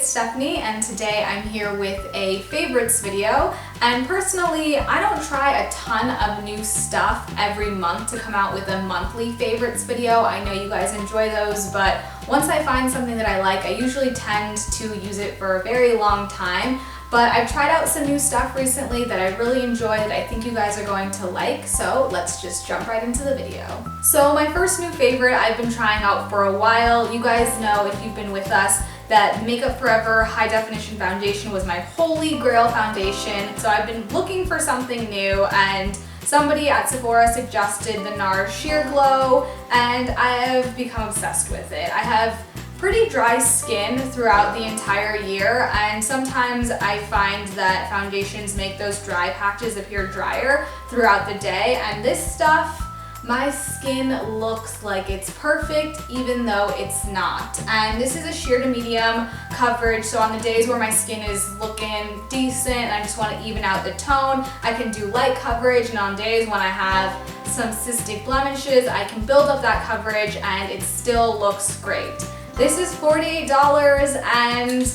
it's Stephanie, and today I'm here with a favorites video. And personally, I don't try a ton of new stuff every month to come out with a monthly favorites video. I know you guys enjoy those, but once I find something that I like, I usually tend to use it for a very long time. But I've tried out some new stuff recently that I really enjoy that I think you guys are going to like, so let's just jump right into the video. So my first new favorite I've been trying out for a while. You guys know, if you've been with us, that Makeup Forever High Definition Foundation was my holy grail foundation. So I've been looking for something new, and somebody at Sephora suggested the Nars Sheer Glow, and I have become obsessed with it. I have pretty dry skin throughout the entire year, and sometimes I find that foundations make those dry patches appear drier throughout the day, and this stuff, my skin looks like it's perfect even though it's not. And this is a sheer to medium coverage, so on the days where my skin is looking decent and I just want to even out the tone, I can do light coverage, and on days when I have some cystic blemishes, I can build up that coverage and it still looks great. This is $48 and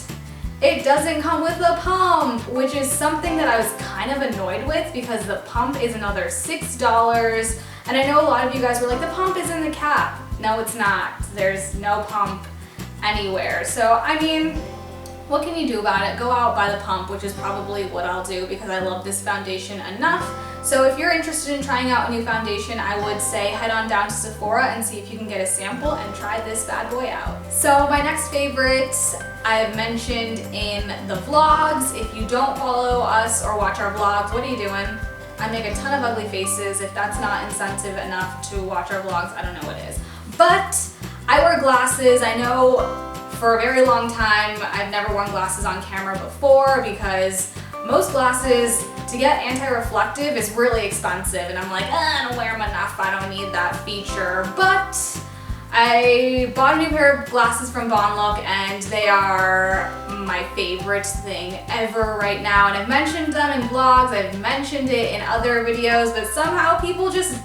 it doesn't come with a pump, which is something that I was kind of annoyed with because the pump is another $6. And I know a lot of you guys were like, the pump is in the cap. No, it's not. There's no pump anywhere. So, I mean, what can you do about it? Go out, buy the pump, which is probably what I'll do because I love this foundation enough. So if you're interested in trying out a new foundation, I would say head on down to Sephora and see if you can get a sample and try this bad boy out. So my next favorite I've mentioned in the vlogs. If you don't follow us or watch our vlogs, what are you doing? I make a ton of ugly faces. If that's not incentive enough to watch our vlogs, I don't know what is. But I wear glasses. I know for a very long time I've never worn glasses on camera before because most glasses to get anti-reflective is really expensive, and I'm like, I don't wear them enough, I don't need that feature. But I bought a new pair of glasses from Bon Look, and they are my favorite thing ever right now. And I've mentioned them in vlogs, I've mentioned it in other videos, but somehow people just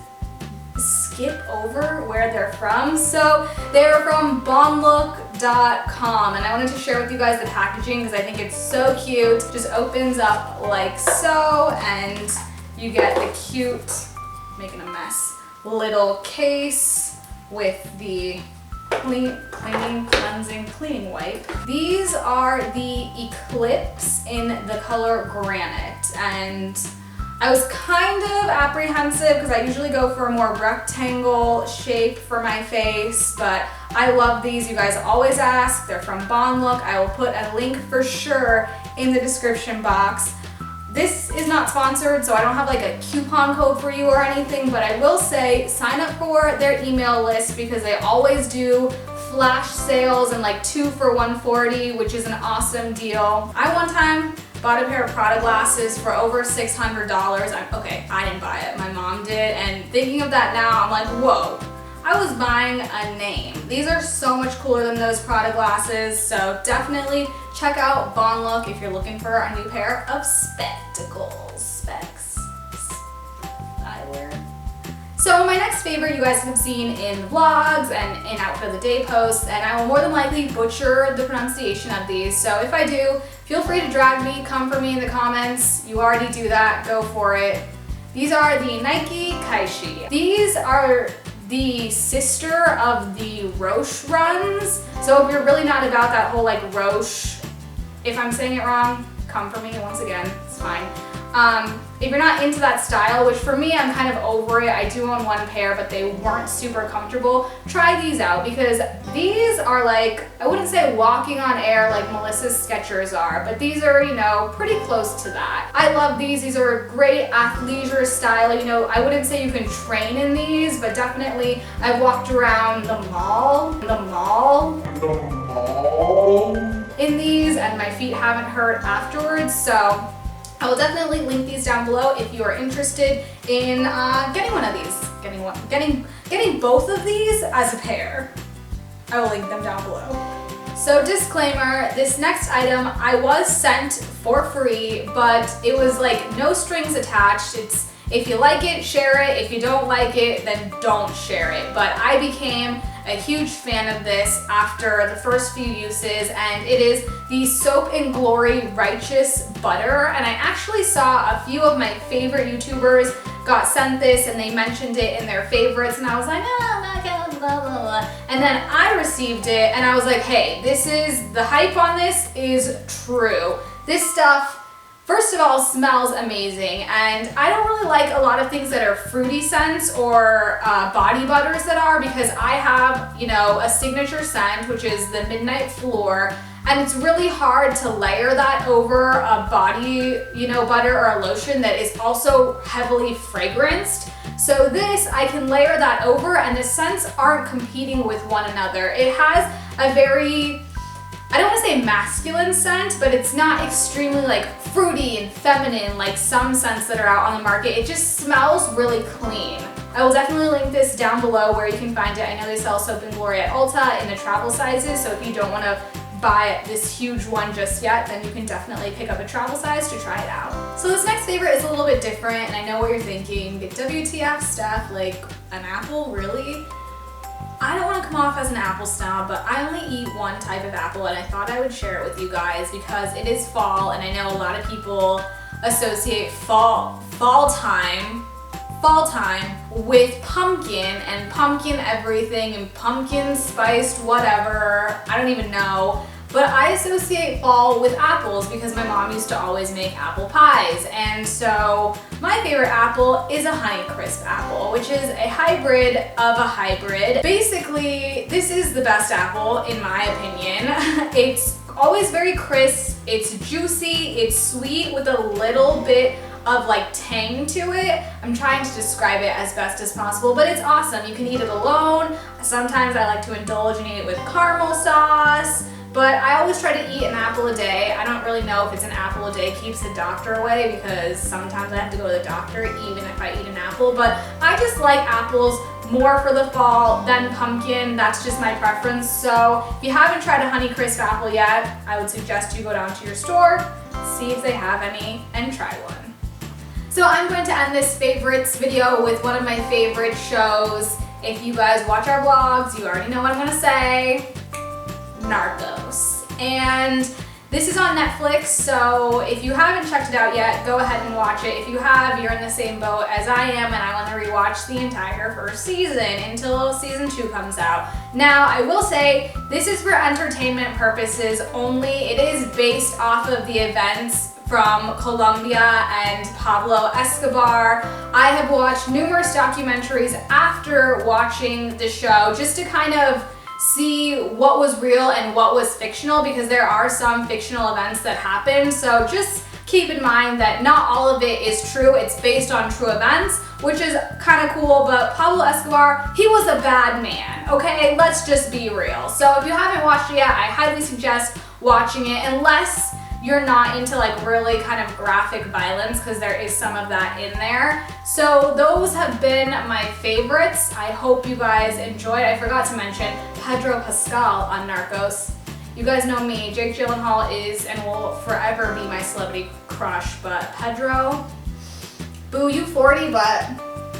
skip over where they're from. So they're from bonlook.com, and I wanted to share with you guys the packaging because I think it's so cute. It just opens up like so, and you get the cute, making a mess, little case with the cleaning wipe. These are the Eclipse in the color Granite, and I was kind of apprehensive because I usually go for a more rectangle shape for my face, but I love these. You guys always ask. They're from Bon Look. I will put a link for sure in the description box. This is not sponsored, so I don't have like a coupon code for you or anything, but I will say sign up for their email list because they always do flash sales and like 2 for $140, which is an awesome deal. I one time bought a pair of Prada glasses for over $600. Okay, I didn't buy it, my mom did, and thinking of that now, I'm like, whoa, I was buying a name. These are so much cooler than those Prada glasses, so definitely check out Bon Look if you're looking for a new pair of specs, eyewear. So my next favorite you guys have seen in vlogs and in Outfit of the Day posts, and I will more than likely butcher the pronunciation of these, so if I do, feel free to drag me, come for me in the comments. You already do that, go for it. These are the Nike Kai Shi. These are the sister of the Roche runs. So if you're really not about that whole like Roche, if I'm saying it wrong, come for me once again, it's fine. If you're not into that style, which for me, I'm kind of over it. I do own one pair, but they weren't super comfortable. Try these out because these are like, I wouldn't say walking on air like Melissa's Skechers are, but these are, you know, pretty close to that. I love these. These are great athleisure style. You know, I wouldn't say you can train in these, but definitely I've walked around the mall in these, and my feet haven't hurt afterwards, so I will definitely link these down below if you are interested in getting one of these. Getting both of these as a pair. I will link them down below. So disclaimer, this next item I was sent for free, but it was like no strings attached. It's if you like it, share it. If you don't like it, then don't share it. But I became a huge fan of this after the first few uses, and it is the Soap and Glory Righteous Butter. And I actually saw a few of my favorite YouTubers got sent this and they mentioned it in their favorites, and I was like, oh my god, blah blah blah. And then I received it and I was like, hey, the hype on this is true. This stuff, first of all, smells amazing, and I don't really like a lot of things that are fruity scents or body butters that are, because I have, you know, a signature scent, which is the Midnight Floor, and it's really hard to layer that over a body, you know, butter or a lotion that is also heavily fragranced. So this, I can layer that over and the scents aren't competing with one another. It has a very, I don't want to say masculine scent, but it's not extremely like fruity and feminine like some scents that are out on the market. It just smells really clean. I will definitely link this down below where you can find it. I know they sell Soap and Glory at Ulta in the travel sizes, so if you don't want to buy this huge one just yet, then you can definitely pick up a travel size to try it out. So this next favorite is a little bit different, and I know what you're thinking. WTF, Steph, like an apple, really? I don't want to come off as an apple snob, but I only eat one type of apple, and I thought I would share it with you guys because it is fall, and I know a lot of people associate fall time with pumpkin and pumpkin everything and pumpkin spiced whatever. I don't even know. But I associate fall with apples because my mom used to always make apple pies. And so my favorite apple is a Honeycrisp apple, which is a hybrid of a hybrid. Basically, this is the best apple in my opinion. It's always very crisp, it's juicy, it's sweet with a little bit of like tang to it. I'm trying to describe it as best as possible, but it's awesome. You can eat it alone. Sometimes I like to indulge and eat it with caramel sauce. But I always try to eat an apple a day. I don't really know if it's an apple a day keeps the doctor away, because sometimes I have to go to the doctor even if I eat an apple. But I just like apples more for the fall than pumpkin. That's just my preference. So if you haven't tried a Honeycrisp apple yet, I would suggest you go down to your store, see if they have any, and try one. So I'm going to end this favorites video with one of my favorite shows. If you guys watch our vlogs, you already know what I'm gonna say. Narcos. And this is on Netflix, so if you haven't checked it out yet, go ahead and watch it. If you have, you're in the same boat as I am, and I want to rewatch the entire first season until season 2 comes out. Now, I will say, this is for entertainment purposes only. It is based off of the events from Colombia and Pablo Escobar. I have watched numerous documentaries after watching the show just to kind of see what was real and what was fictional, because there are some fictional events that happen. So just keep in mind that not all of it is true. It's based on true events, which is kind of cool. But Pablo Escobar, he was a bad man, okay? Let's just be real. So if you haven't watched it yet, I highly suggest watching it, unless you're not into like really kind of graphic violence, because there is some of that in there. So those have been my favorites. I hope you guys enjoyed. I forgot to mention Pedro Pascal on Narcos. You guys know me, Jake Gyllenhaal is and will forever be my celebrity crush, but Pedro, boo, you 40, but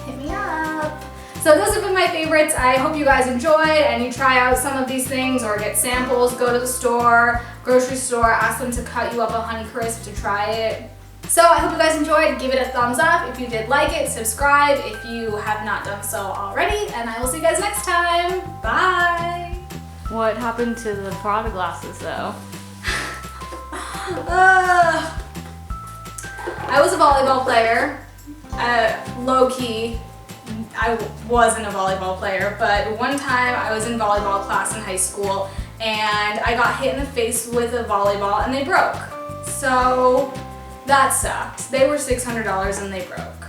hit me up. So those have been my favorites. I hope you guys enjoyed and you try out some of these things or get samples. Go to the store, grocery store, ask them to cut you up a Honeycrisp to try it. So I hope you guys enjoyed. Give it a thumbs up if you did like it. Subscribe if you have not done so already. And I will see you guys next time. Bye. What happened to the Prada glasses though? I was a volleyball player. Low-key. I wasn't a volleyball player, but one time I was in volleyball class in high school and I got hit in the face with a volleyball and they broke. So that sucked. They were $600 and they broke.